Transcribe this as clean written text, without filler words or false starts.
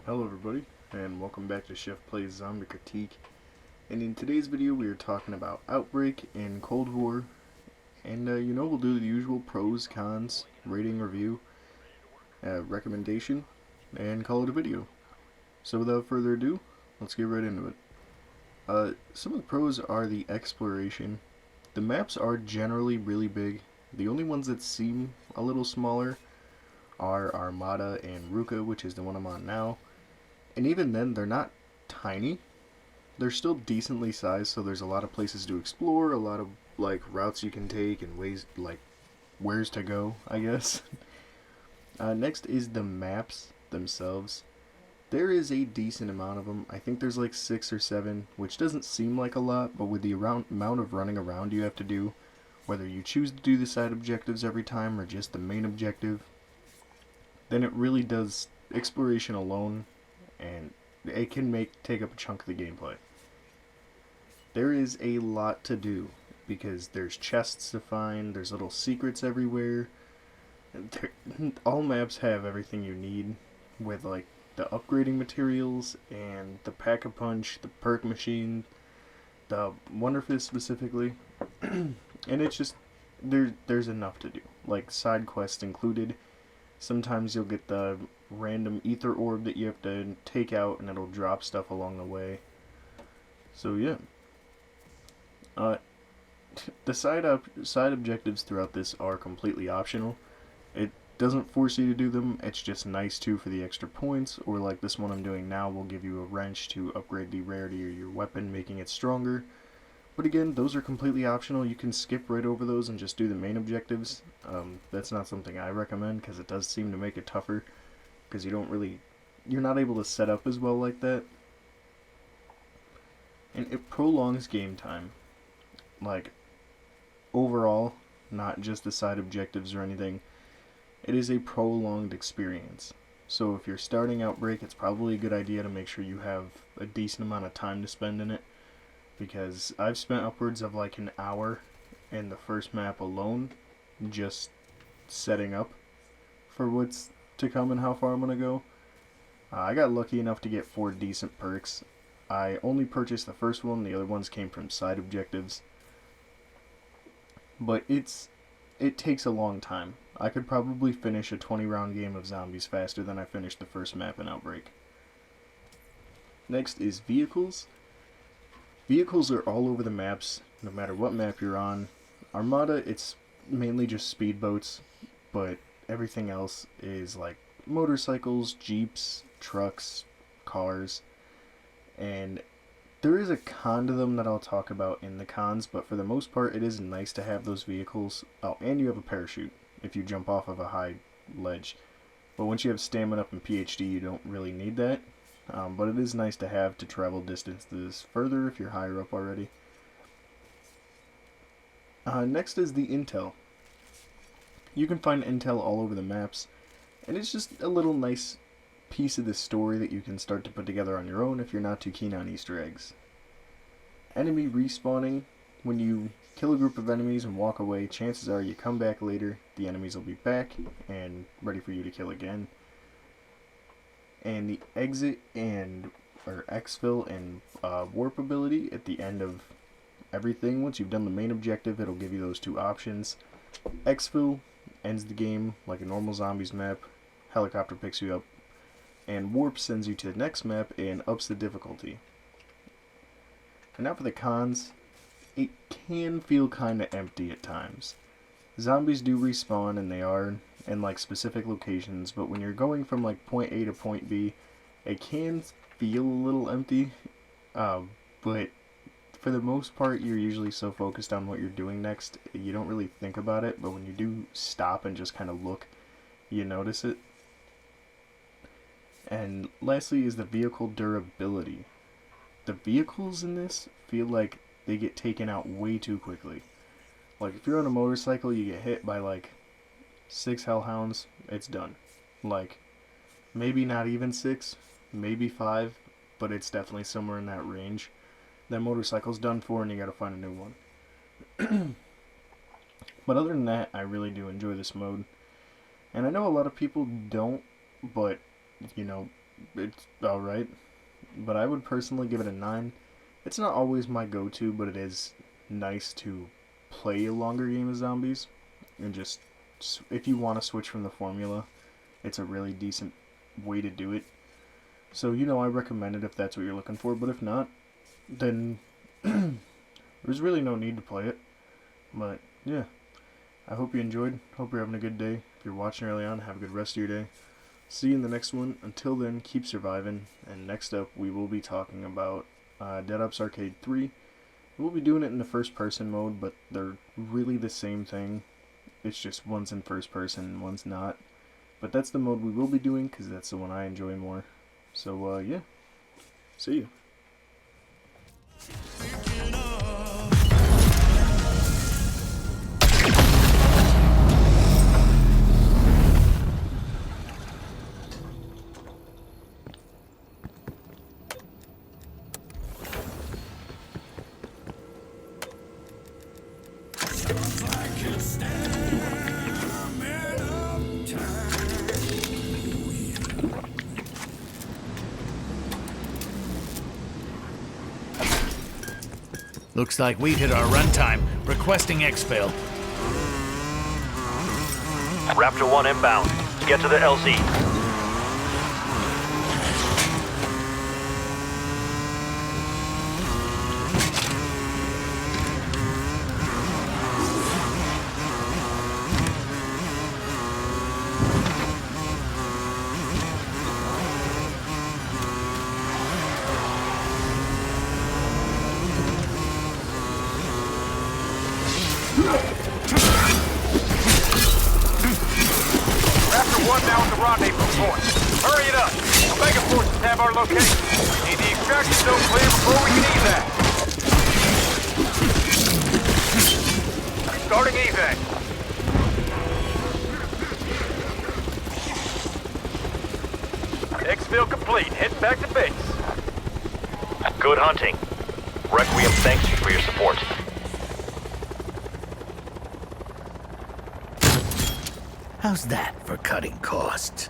Hello everybody, and welcome back to SheffPlays Zombie Critique. And in today's video we are talking about Outbreak and Cold War. And we'll do the usual pros, cons, rating, review, recommendation, and call it a video. So without further ado, let's get right into it. Some of the pros are the exploration. The maps are generally really big. The only ones that seem a little smaller are Armada and Ruka, which is the one I'm on now. And even then, they're not tiny. They're still decently sized, so there's a lot of places to explore, a lot of routes you can take, and ways where's to go, I guess. Next is the maps themselves. There is a decent amount of them. I think there's like 6 or 7, which doesn't seem like a lot, but with the amount of running around you have to do, whether you choose to do the side objectives every time or just the main objective, then it really does exploration alone, and it can take up a chunk of the gameplay. There is a lot to do because there's chests to find, there's little secrets everywhere. All maps have everything you need with the upgrading materials and the pack-a-punch, the perk machine, the Wonder Fist specifically, and it's just there's enough to do. Like side quests included. Sometimes you'll get the random ether orb that you have to take out and it'll drop stuff along the way. So yeah. The side objectives throughout this are completely optional. It doesn't force you to do them, it's just nice too for the extra points, or like this one I'm doing now will give you a wrench to upgrade the rarity of your weapon, making it stronger. But again, those are completely optional. You can skip right over those and just do the main objectives. That's not something I recommend because it does seem to make it tougher because you're not able to set up as well like that. And it prolongs game time. Like, overall, not just the side objectives or anything, it is a prolonged experience. So if you're starting Outbreak, it's probably a good idea to make sure you have a decent amount of time to spend in it, because I've spent upwards of like an hour in the first map alone just setting up for what's to come and how far I'm going to go. I got lucky enough to get 4 decent perks. I only purchased the first one, the other ones came from side objectives. But it takes a long time. I could probably finish a 20-round game of zombies faster than I finished the first map in Outbreak. Next is vehicles. Vehicles are all over the maps, no matter what map you're on. Armada, it's mainly just speedboats, but everything else is like motorcycles, jeeps, trucks, cars, and there is a con to them that I'll talk about in the cons, but for the most part it is nice to have those vehicles. Oh, and you have a parachute if you jump off of a high ledge. But once you have stamina up in PhD, you don't really need that. But it is nice to have to travel distances further if you're higher up already. Next is the intel. You can find intel all over the maps, and it's just a little nice piece of the story that you can start to put together on your own if you're not too keen on Easter eggs. Enemy respawning. When you kill a group of enemies and walk away, chances are you come back later, the enemies will be back and ready for you to kill again. And the exit or exfil and warp ability at the end of everything. Once you've done the main objective, it'll give you those 2 options. Exfil ends the game like a normal zombies map. Helicopter picks you up. And warp sends you to the next map and ups the difficulty. And now for the cons. It can feel kinda empty at times. Zombies do respawn, and they are in like specific locations, but when you're going from like point A to point B, it can feel a little empty, but for the most part you're usually so focused on what you're doing next, you don't really think about it, but when you do stop and just kind of look, you notice it. And lastly is the vehicle durability. The vehicles in this feel like they get taken out way too quickly. Like if you're on a motorcycle, you get hit by like 6 hellhounds, it's done. Like, maybe not even 6, maybe 5, but it's definitely somewhere in that range. That motorcycle's done for and you gotta find a new one. But other than that, I really do enjoy this mode. And I know a lot of people don't, but, it's alright, but I would personally give it a 9. It's not always my go-to, but it is nice to play a longer game of zombies, and just, if you want to switch from the formula, it's a really decent way to do it. So, I recommend it if that's what you're looking for, but if not, then there's really no need to play it. But, yeah, I hope you enjoyed. Hope you're having a good day. If you're watching early on, have a good rest of your day. See you in the next one. Until then, keep surviving. And next up, we will be talking about Dead Ops Arcade 3. We'll be doing it in the first person mode, but they're really the same thing. It's just one's in first person and one's not. But that's the mode we will be doing because that's the one I enjoy more. So, yeah. See you. Looks like we've hit our runtime. Requesting exfil. Raptor 1 inbound. Get to the LZ. Raptor 1 now at the rendezvous point. Hurry it up. Omega forces have our location. Need the extraction zone clear before we can evac. Starting evac. Exfil complete. Heading back to base. Good hunting. Requiem thanks you for your support. How's that for cutting costs?